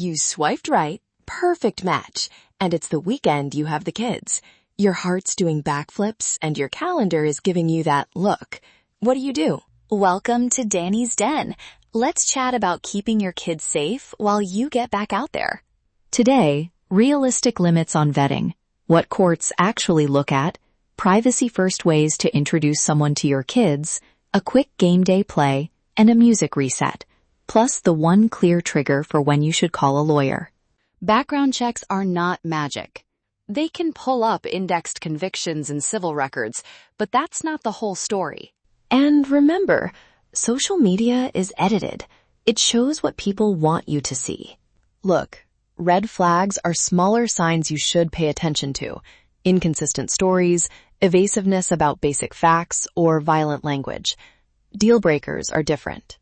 You swiped right, perfect match, and it's the weekend you have the kids. Your heart's doing backflips and your calendar is giving you that look. What do? Welcome to Danny's Den. Let's chat about keeping your kids safe while you get back out there. Today, realistic limits on vetting, what courts actually look at, privacy-first ways to introduce someone to your kids, a quick game day play, and a music reset, plus the one clear trigger for when you should call a lawyer. Background checks are not magic. They can pull up indexed convictions and civil records, but that's not the whole story. And remember, social media is edited. It shows what people want you to see. Look, red flags are smaller signs you should pay attention to. Inconsistent stories, evasiveness about basic facts, or violent language. Deal breakers are different.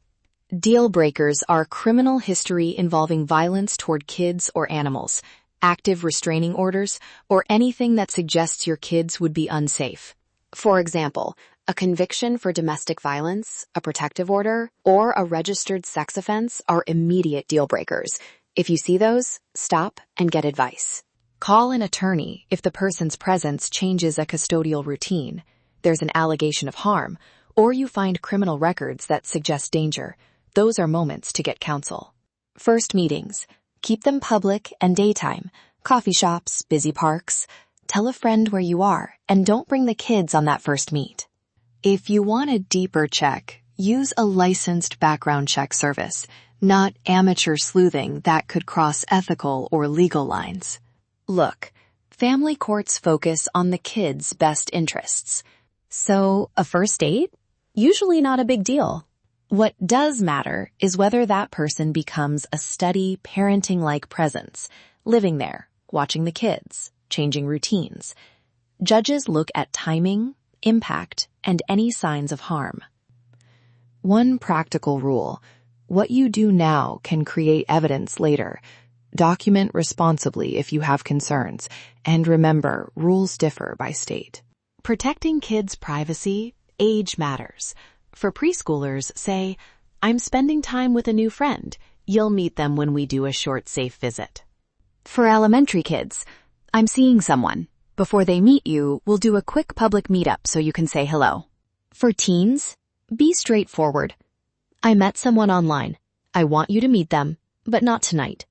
Deal breakers are criminal history involving violence toward kids or animals, active restraining orders, or anything that suggests your kids would be unsafe. For example, a conviction for domestic violence, a protective order, or a registered sex offense are immediate deal breakers. If you see those, stop and get advice. Call an attorney if the person's presence changes a custodial routine, there's an allegation of harm, or you find criminal records that suggest danger. Those are moments to get counsel. First meetings. Keep them public and daytime. Coffee shops, busy parks. Tell a friend where you are, and don't bring the kids on that first meet. If you want a deeper check, use a licensed background check service, not amateur sleuthing that could cross ethical or legal lines. Look, family courts focus on the kids' best interests. So, a first date? Usually not a big deal. What does matter is whether that person becomes a steady, parenting-like presence, living there, watching the kids, changing routines. Judges look at timing, impact, and any signs of harm. One practical rule: what you do now can create evidence later. Document responsibly if you have concerns, and remember, rules differ by state. Protecting kids' privacy, age matters. For preschoolers, say, "I'm spending time with a new friend. You'll meet them when we do a short, safe visit." For elementary kids, "I'm seeing someone. Before they meet you, we'll do a quick public meetup so you can say hello." For teens, be straightforward. "I met someone online. I want you to meet them, but not tonight."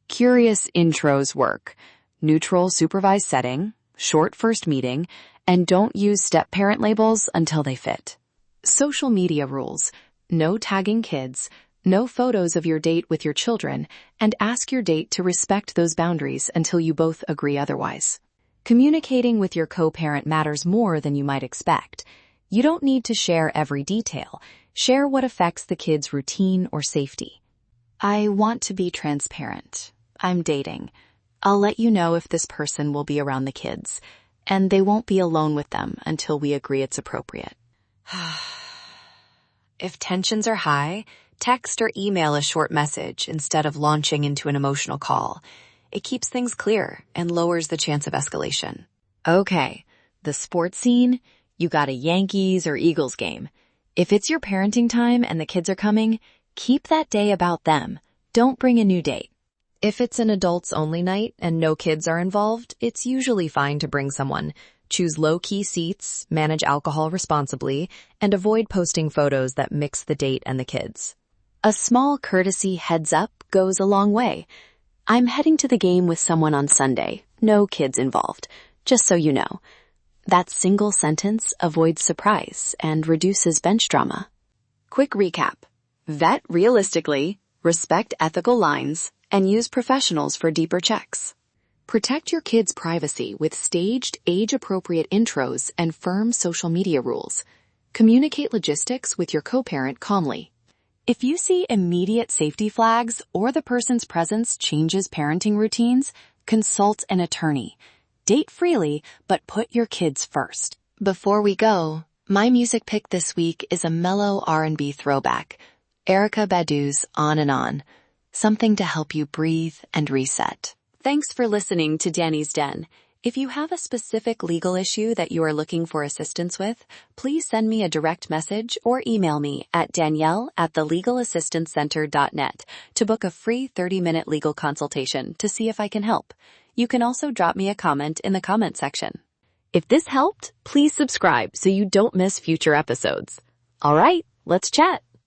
Curious intros work. Neutral supervised setting, short first meeting, and don't use step-parent labels until they fit. Social media rules. No tagging kids, no photos of your date with your children, and ask your date to respect those boundaries until you both agree otherwise. Communicating with your co-parent matters more than you might expect. You don't need to share every detail. Share what affects the kid's routine or safety. "I want to be transparent. I'm dating. I'll let you know if this person will be around the kids, and they won't be alone with them until we agree it's appropriate." If tensions are high, text or email a short message instead of launching into an emotional call. It keeps things clear and lowers the chance of escalation. Okay, the sports scene, you got a Yankees or Eagles game. If it's your parenting time and the kids are coming, keep that day about them. Don't bring a new date. If it's an adults-only night and no kids are involved, it's usually fine to bring someone. Choose low-key seats, manage alcohol responsibly, and avoid posting photos that mix the date and the kids. A small courtesy heads-up goes a long way. "I'm heading to the game with someone on Sunday. No kids involved. Just so you know." That single sentence avoids surprise and reduces bench drama. Quick recap. Vet realistically, respect ethical lines, and use professionals for deeper checks. Protect your kids' privacy with staged, age-appropriate intros and firm social media rules. Communicate logistics with your co-parent calmly. If you see immediate safety flags or the person's presence changes parenting routines, consult an attorney. Date freely, but put your kids first. Before we go, my music pick this week is a mellow R&B throwback. Erykah Badu's On and On. Something to help you breathe and reset. Thanks for listening to Danny's Den. If you have a specific legal issue that you are looking for assistance with, please send me a direct message or email me at danielle@thelegalassistancecenter.net to book a free 30-minute legal consultation to see if I can help. You can also drop me a comment in the comment section. If this helped, please subscribe so you don't miss future episodes. All right, let's chat.